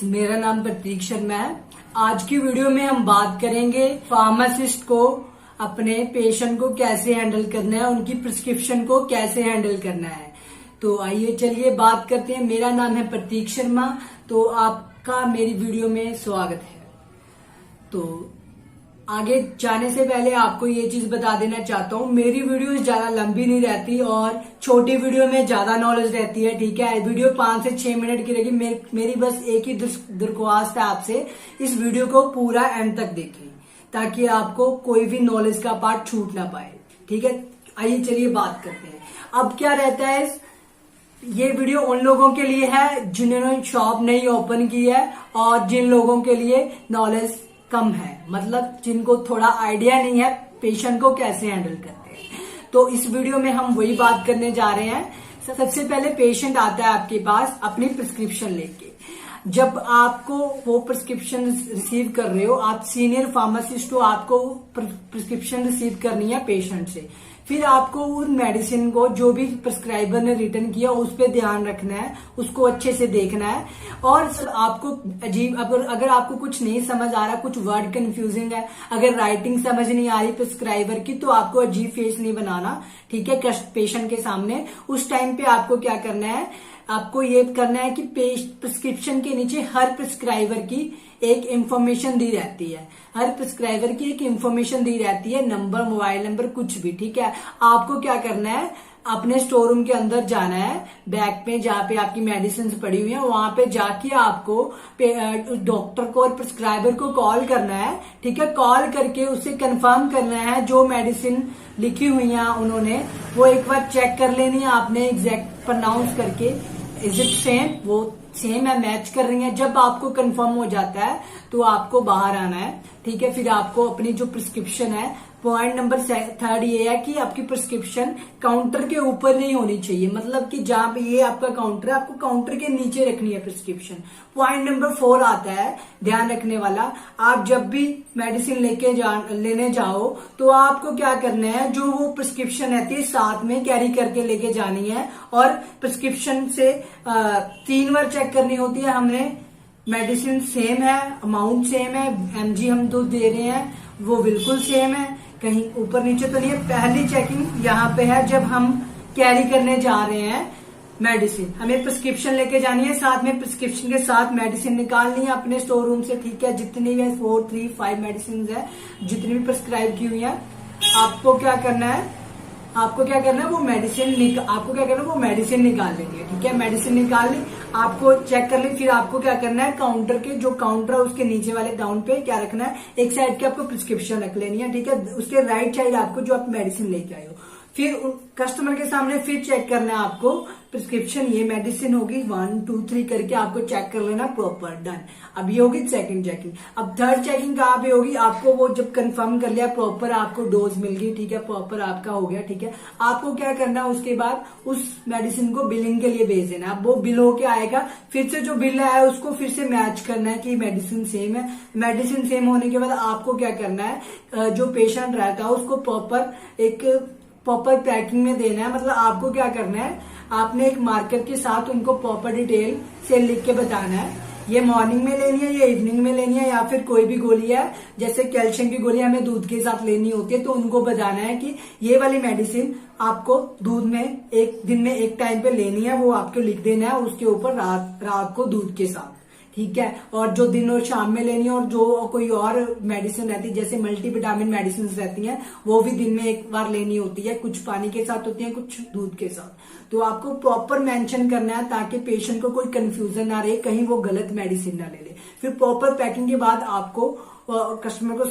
मेरा नाम प्रतीक शर्मा है। आज की वीडियो में हम बात करेंगे फार्मासिस्ट को अपने पेशेंट को कैसे हैंडल करना है, उनकी प्रिस्क्रिप्शन को कैसे हैंडल करना है। तो आइए चलिए बात करते हैं। मेरा नाम है प्रतीक शर्मा, तो आपका मेरी वीडियो में स्वागत है। तो आगे जाने से पहले आपको ये चीज बता देना चाहता हूँ, मेरी वीडियो ज्यादा लंबी नहीं रहती और छोटी वीडियो में ज्यादा नॉलेज रहती है। ठीक है, वीडियो 5 से 6 मिनट की रहेगी। मेरी बस एक ही दरख्वास्त है आपसे, इस वीडियो को पूरा एंड तक देखें ताकि आपको कोई भी नॉलेज का पार्ट छूट ना पाए। ठीक है, आइए चलिए बात करते हैं। अब क्या रहता है, ये वीडियो उन लोगों के लिए है जिन्होंने शॉप नहीं ओपन की है और जिन लोगों के लिए नॉलेज कम है, मतलब जिनको थोड़ा आइडिया नहीं है पेशेंट को कैसे हैंडल करते हैं। तो इस वीडियो में हम वही बात करने जा रहे हैं। सबसे पहले पेशेंट आता है आपके पास अपनी प्रिस्क्रिप्शन लेके। जब आपको वो प्रिस्क्रिप्शन रिसीव कर रहे हो, आप सीनियर फार्मासिस्ट हो, आपको प्रिस्क्रिप्शन रिसीव करनी है पेशेंट से। फिर आपको उन मेडिसिन को जो भी प्रिस्क्राइबर ने रिटर्न किया उस पर ध्यान रखना है, उसको अच्छे से देखना है। और आपको अजीब अगर आपको कुछ नहीं समझ आ रहा, कुछ वर्ड कंफ्यूजिंग है, अगर राइटिंग समझ नहीं आ रही प्रिस्क्राइबर की, तो आपको अजीब फेस नहीं बनाना। ठीक है, पेशेंट के सामने उस टाइम पे आपको क्या करना है, आपको ये करना है कि प्रिस्क्रिप्शन के नीचे हर प्रिस्क्राइबर की एक इंफॉर्मेशन दी रहती है। हर प्रिस्क्राइबर की एक इंफॉर्मेशन दी रहती है, नंबर, मोबाइल नंबर, कुछ भी। ठीक है, आपको क्या करना है, अपने स्टोर रूम के अंदर जाना है, बैग पे जहाँ पे आपकी मेडिसिन पड़ी हुई है वहां पे जाके आपको डॉक्टर को और प्रिस्क्राइबर को कॉल करना है। ठीक है, कॉल करके उससे कंफर्म करना है जो मेडिसिन लिखी हुई है उन्होंने, वो एक बार चेक कर लेनी है आपने एग्जैक्ट प्रोनाउंस करके, इज इट सेम, वो सेम है, मैच कर रही है। जब आपको कंफर्म हो जाता है तो आपको बाहर आना है। ठीक है, फिर आपको अपनी जो प्रिस्क्रिप्शन है, पॉइंट नंबर 3 ये है कि आपकी प्रिस्क्रिप्शन काउंटर के ऊपर नहीं होनी चाहिए, मतलब कि जहां पे ये आपका काउंटर है आपको काउंटर के नीचे रखनी है प्रिस्क्रिप्शन। पॉइंट नंबर 4 आता है ध्यान रखने वाला, आप जब भी मेडिसिन लेने जाओ तो आपको क्या करना है, जो वो प्रिस्क्रिप्शन रहती है साथ में कैरी करके लेके जानी है। और प्रिस्क्रिप्शन से 3 बार चेक करनी होती है। हमने मेडिसिन सेम है, अमाउंट सेम है, एमजी हम जो दे रहे हैं वो बिल्कुल सेम है, कहीं ऊपर नीचे तो नहीं है। पहली चेकिंग यहाँ पे है जब हम कैरी करने जा रहे हैं मेडिसिन, हमें प्रिस्क्रिप्शन लेके जानी है, साथ में प्रिस्क्रिप्शन के साथ मेडिसिन निकालनी है अपने स्टोर रूम से। ठीक है, जितनी भी 4, 3, 5 मेडिसिन है, जितनी भी प्रिस्क्राइब की हुई है, आपको क्या करना है, वो मेडिसिन निकाल लेनी है। ठीक है, मेडिसिन निकाल ली, आपको चेक कर ली। फिर आपको क्या करना है, काउंटर के जो काउंटर है उसके नीचे वाले डाउन पे क्या रखना है, एक साइड के आपको प्रिस्क्रिप्शन रख लेनी है। ठीक है, उसके राइट साइड आपको जो आप मेडिसिन लेके आए हो, फिर कस्टमर के सामने फिर चेक करना है आपको प्रिस्क्रिप्शन, ये मेडिसिन होगी 1, 2, 3 करके आपको चेक कर लेना प्रॉपर, डन। अब ये होगी सेकंड चेकिंग। अब थर्ड चेकिंग कहाँ पे होगी, आपको वो जब कंफर्म कर लिया प्रॉपर आपको डोज मिल गई, ठीक है, प्रॉपर आपका हो गया। ठीक है, आपको क्या करना है, उसके बाद उस मेडिसिन को बिलिंग के लिए भेज देना। अब वो बिल होके आएगा, फिर से जो बिल आया उसको फिर से मैच करना है कि मेडिसिन सेम है। मेडिसिन सेम होने के बाद आपको क्या करना है, जो पेशेंट रहता है उसको प्रॉपर पैकिंग में देना है। मतलब आपको क्या करना है, आपने एक मार्कर के साथ उनको प्रॉपर डिटेल से लिख के बताना है, ये मॉर्निंग में लेनी है, ये इवनिंग में लेनी है, या फिर कोई भी गोली है, जैसे कैल्शियम की गोली हमें दूध के साथ लेनी होती है, तो उनको बताना है कि ये वाली मेडिसिन आपको दूध में एक दिन में एक टाइम पे लेनी है, वो आपको लिख देना है उसके ऊपर, रात को दूध के साथ। ठीक है, और जो दिन और शाम में लेनी है, और जो कोई और मेडिसिन रहती है जैसे मल्टीविटामिन मेडिसिन रहती हैं वो भी दिन में एक बार लेनी होती है, कुछ पानी के साथ होती है, कुछ दूध के साथ। तो आपको प्रॉपर मेंशन करना है ताकि पेशेंट को कोई कंफ्यूजन ना रहे, कहीं वो गलत मेडिसिन ना ले ले। फिर प्रॉपर पैकिंग के बाद आपको कस्टमर को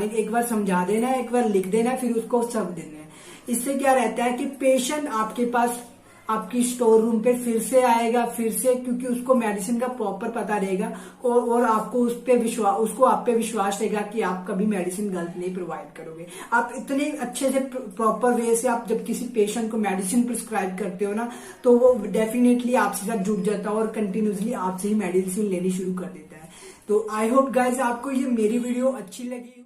एक बार समझा देना है, एक बार लिख देना है, फिर उसको सब देना है। इससे क्या रहता है कि पेशेंट आपके पास आपकी स्टोर रूम पे फिर से आएगा, क्योंकि उसको मेडिसिन का प्रॉपर पता रहेगा और आपको उसको आप पे विश्वास रहेगा कि आप कभी मेडिसिन गलत नहीं प्रोवाइड करोगे। आप इतने अच्छे से प्रॉपर वे से आप जब किसी पेशेंट को मेडिसिन प्रिस्क्राइब करते हो ना, तो वो डेफिनेटली आपसे साथ जुड़ जाता है और कंटिन्यूसली आपसे ही मेडिसिन लेनी शुरू कर देता है। तो आई होप गाइज आपको ये मेरी वीडियो अच्छी लगी।